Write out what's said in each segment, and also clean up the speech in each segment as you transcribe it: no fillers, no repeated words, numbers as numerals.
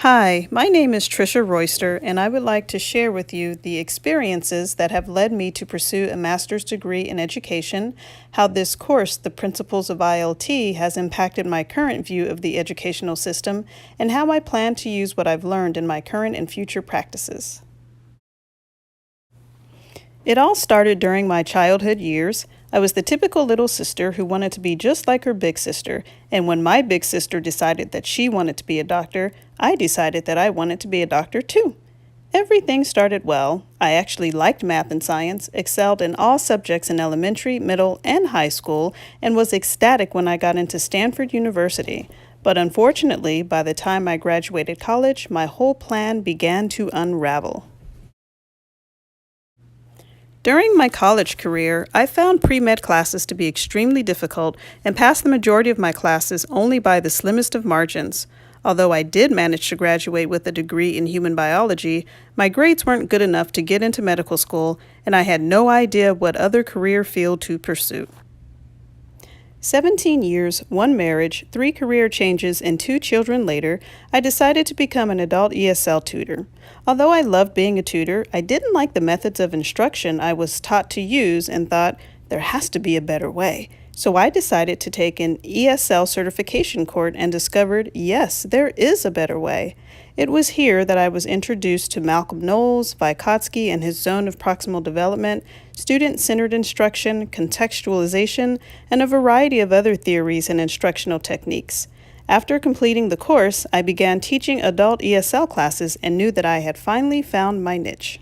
Hi, my name is Trisha Royster, and I would like to share with you the experiences that have led me to pursue a master's degree in education, how this course, The Principles of ILT, has impacted my current view of the educational system, and how I plan to use what I've learned in my current and future practices. It all started during my childhood years. I was the typical little sister who wanted to be just like her big sister, and when my big sister decided that she wanted to be a doctor, I decided that I wanted to be a doctor too. Everything started well. I actually liked math and science, excelled in all subjects in elementary, middle, and high school, and was ecstatic when I got into Stanford University. But unfortunately, by the time I graduated college, my whole plan began to unravel. During my college career, I found pre-med classes to be extremely difficult and passed the majority of my classes only by the slimmest of margins. Although I did manage to graduate with a degree in human biology, my grades weren't good enough to get into medical school, and I had no idea what other career field to pursue. 17 years, one marriage, 3 career changes, and 2 children later, I decided to become an adult ESL tutor. Although I loved being a tutor, I didn't like the methods of instruction I was taught to use and thought there has to be a better way. So I decided to take an ESL certification course and discovered, yes, there is a better way. It was here that I was introduced to Malcolm Knowles, Vygotsky and his zone of proximal development, student-centered instruction, contextualization, and a variety of other theories and instructional techniques. After completing the course, I began teaching adult ESL classes and knew that I had finally found my niche.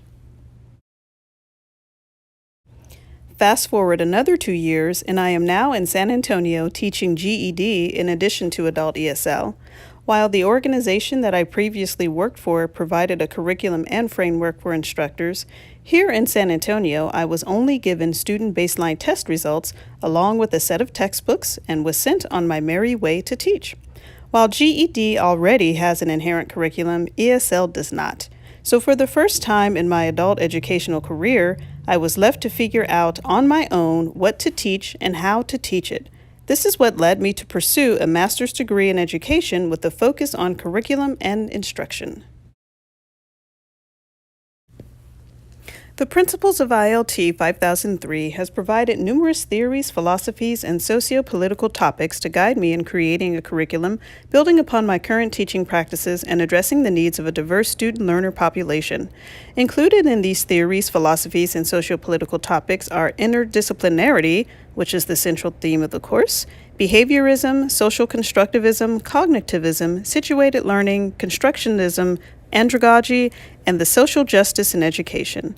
Fast forward another 2 years, and I am now in San Antonio teaching GED in addition to adult ESL. While the organization that I previously worked for provided a curriculum and framework for instructors, here in San Antonio I was only given student baseline test results along with a set of textbooks and was sent on my merry way to teach. While GED already has an inherent curriculum, ESL does not. So for the first time in my adult educational career, I was left to figure out on my own what to teach and how to teach it. This is what led me to pursue a master's degree in education with a focus on curriculum and instruction. The Principles of ILT 5003 has provided numerous theories, philosophies, and socio-political topics to guide me in creating a curriculum, building upon my current teaching practices, and addressing the needs of a diverse student-learner population. Included in these theories, philosophies, and socio-political topics are interdisciplinarity, which is the central theme of the course, behaviorism, social constructivism, cognitivism, situated learning, constructionism, andragogy, and the social justice in education.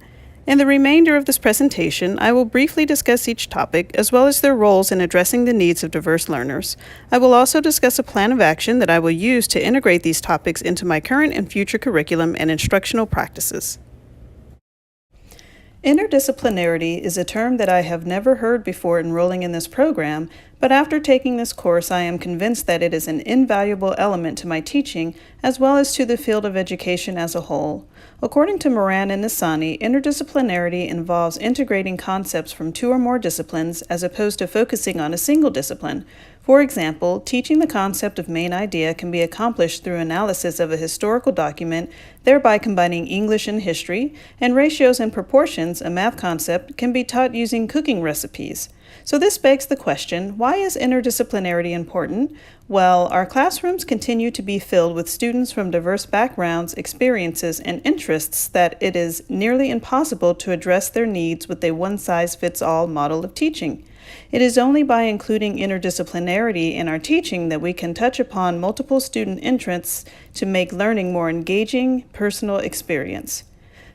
In the remainder of this presentation, I will briefly discuss each topic, as well as their roles in addressing the needs of diverse learners. I will also discuss a plan of action that I will use to integrate these topics into my current and future curriculum and instructional practices. Interdisciplinarity is a term that I have never heard before enrolling in this program, but after taking this course, I am convinced that it is an invaluable element to my teaching, as well as to the field of education as a whole. According to Moran and Nisani, interdisciplinarity involves integrating concepts from 2 or more disciplines as opposed to focusing on a single discipline. For example, teaching the concept of main idea can be accomplished through analysis of a historical document, thereby combining English and history, and ratios and proportions, a math concept, can be taught using cooking recipes. So this begs the question, why is interdisciplinarity important? Well, our classrooms continue to be filled with students from diverse backgrounds, experiences, and interests that it is nearly impossible to address their needs with a one-size-fits-all model of teaching. It is only by including interdisciplinarity in our teaching that we can touch upon multiple student interests to make learning more engaging, personal experience.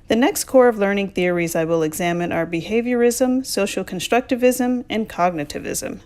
The next core of learning theories I will examine are behaviorism, social constructivism, and cognitivism.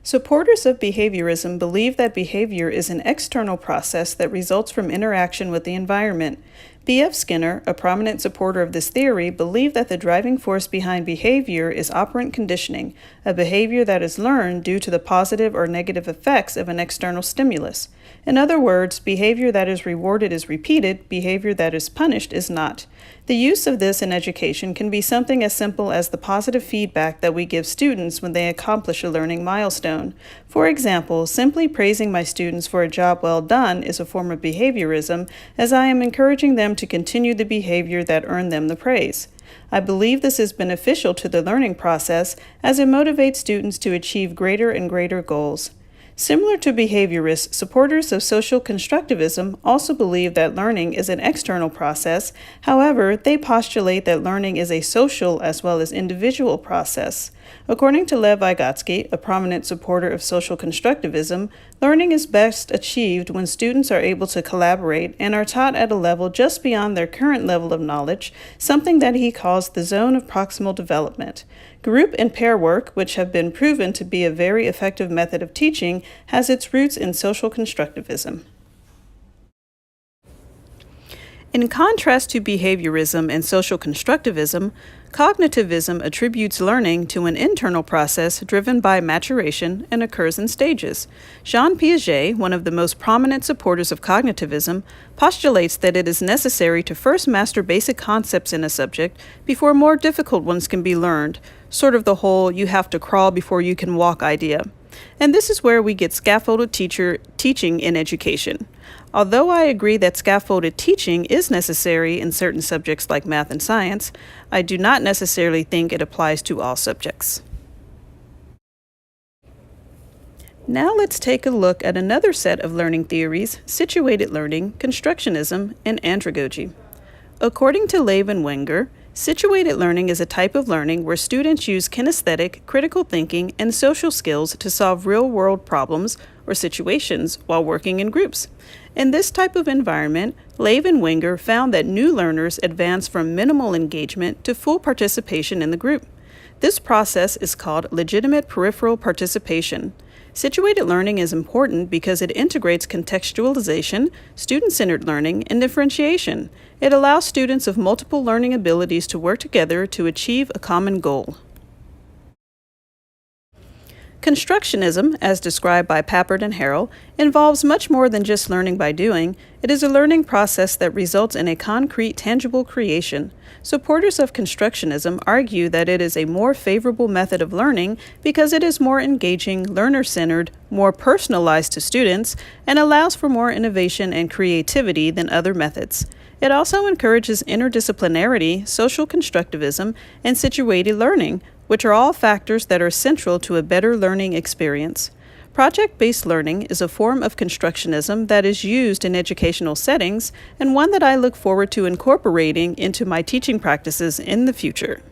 Supporters of behaviorism believe that behavior is an external process that results from interaction with the environment. B.F. Skinner, a prominent supporter of this theory, believed that the driving force behind behavior is operant conditioning, a behavior that is learned due to the positive or negative effects of an external stimulus. In other words, behavior that is rewarded is repeated, behavior that is punished is not. The use of this in education can be something as simple as the positive feedback that we give students when they accomplish a learning milestone. For example, simply praising my students for a job well done is a form of behaviorism, as I am encouraging them to continue the behavior that earned them the praise. I believe this is beneficial to the learning process as it motivates students to achieve greater and greater goals. Similar to behaviorists, supporters of social constructivism also believe that learning is an external process. However, they postulate that learning is a social as well as individual process. According to Lev Vygotsky, a prominent supporter of social constructivism, learning is best achieved when students are able to collaborate and are taught at a level just beyond their current level of knowledge, something that he calls the zone of proximal development. Group and pair work, which have been proven to be a very effective method of teaching, has its roots in social constructivism. In contrast to behaviorism and social constructivism, cognitivism attributes learning to an internal process driven by maturation and occurs in stages. Jean Piaget, one of the most prominent supporters of cognitivism, postulates that it is necessary to first master basic concepts in a subject before more difficult ones can be learned, sort of the whole "you have to crawl before you can walk" idea. And this is where we get scaffolded teaching in education. Although I agree that scaffolded teaching is necessary in certain subjects like math and science, I do not necessarily think it applies to all subjects. Now let's take a look at another set of learning theories: situated learning, constructionism, and andragogy. According to Lev and Wenger, situated learning is a type of learning where students use kinesthetic, critical thinking, and social skills to solve real-world problems or situations while working in groups. In this type of environment, Lev and Wenger found that new learners advance from minimal engagement to full participation in the group. This process is called legitimate peripheral participation. Situated learning is important because it integrates contextualization, student-centered learning, and differentiation. It allows students of multiple learning abilities to work together to achieve a common goal. Constructionism, as described by Papert and Harrell, involves much more than just learning by doing. It is a learning process that results in a concrete, tangible creation. Supporters of constructionism argue that it is a more favorable method of learning because it is more engaging, learner-centered, more personalized to students, and allows for more innovation and creativity than other methods. It also encourages interdisciplinarity, social constructivism, and situated learning, which are all factors that are central to a better learning experience. Project-based learning is a form of constructionism that is used in educational settings and one that I look forward to incorporating into my teaching practices in the future.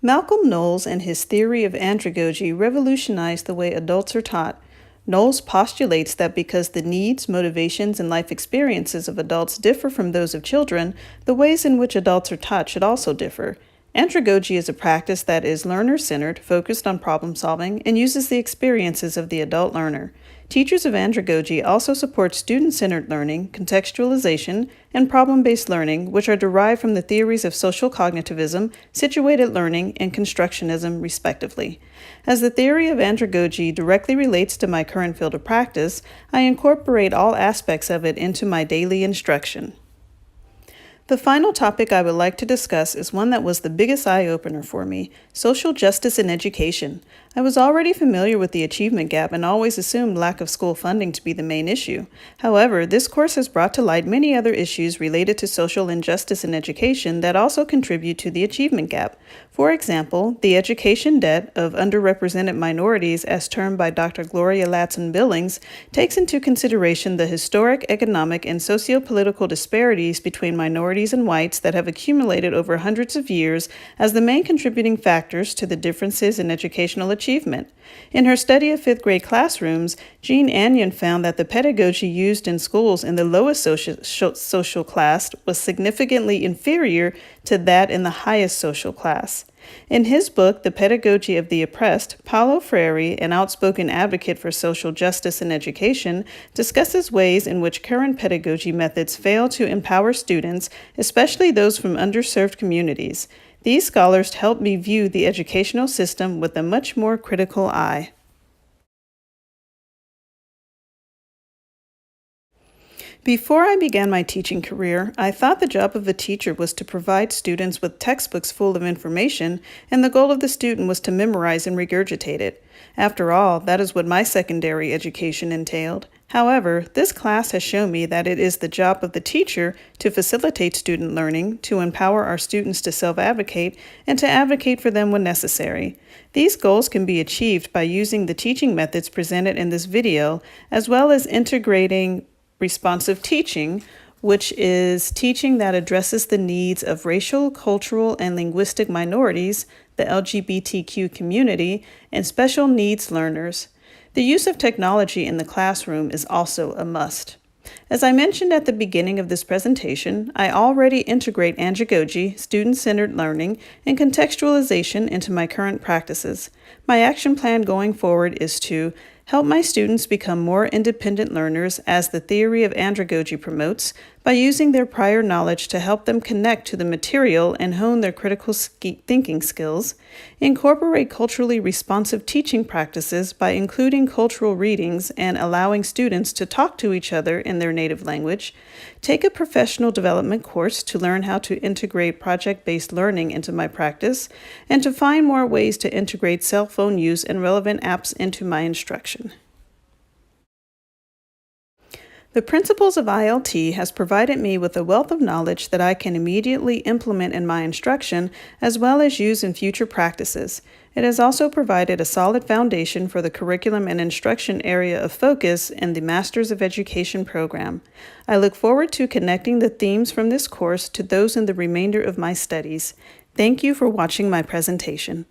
Malcolm Knowles and his theory of andragogy revolutionized the way adults are taught. Knowles postulates that because the needs, motivations, and life experiences of adults differ from those of children, the ways in which adults are taught should also differ. Andragogy is a practice that is learner-centered, focused on problem-solving, and uses the experiences of the adult learner. Teachers of andragogy also support student-centered learning, contextualization, and problem-based learning, which are derived from the theories of social cognitivism, situated learning, and constructionism, respectively. As the theory of andragogy directly relates to my current field of practice, I incorporate all aspects of it into my daily instruction. The final topic I would like to discuss is one that was the biggest eye-opener for me: social justice in education. I was already familiar with the achievement gap and always assumed lack of school funding to be the main issue. However, this course has brought to light many other issues related to social injustice in education that also contribute to the achievement gap. For example, the education debt of underrepresented minorities, as termed by Dr. Gloria Ladson-Billings, takes into consideration the historic, economic, and socio-political disparities between minorities and whites that have accumulated over hundreds of years as the main contributing factors to the differences in educational achievement. In her study of fifth-grade classrooms, Jean Anion found that the pedagogy used in schools in the lowest social class was significantly inferior to that in the highest social class. In his book, The Pedagogy of the Oppressed, Paulo Freire, an outspoken advocate for social justice in education, discusses ways in which current pedagogy methods fail to empower students, especially those from underserved communities. These scholars help me view the educational system with a much more critical eye. Before I began my teaching career, I thought the job of a teacher was to provide students with textbooks full of information, and the goal of the student was to memorize and regurgitate it. After all, that is what my secondary education entailed. However, this class has shown me that it is the job of the teacher to facilitate student learning, to empower our students to self-advocate, and to advocate for them when necessary. These goals can be achieved by using the teaching methods presented in this video, as well as integrating responsive teaching, which is teaching that addresses the needs of racial, cultural, and linguistic minorities, the LGBTQ community, and special needs learners. The use of technology in the classroom is also a must. As I mentioned at the beginning of this presentation, I already integrate andragogy, student-centered learning, and contextualization into my current practices. My action plan going forward is to help my students become more independent learners, as the theory of andragogy promotes, by using their prior knowledge to help them connect to the material and hone their critical thinking skills, incorporate culturally responsive teaching practices by including cultural readings and allowing students to talk to each other in their native language, take a professional development course to learn how to integrate project-based learning into my practice, and to find more ways to integrate cell phone use and relevant apps into my instruction. The Principles of ILT has provided me with a wealth of knowledge that I can immediately implement in my instruction, as well as use in future practices. It has also provided a solid foundation for the curriculum and instruction area of focus in the Masters of Education program. I look forward to connecting the themes from this course to those in the remainder of my studies. Thank you for watching my presentation.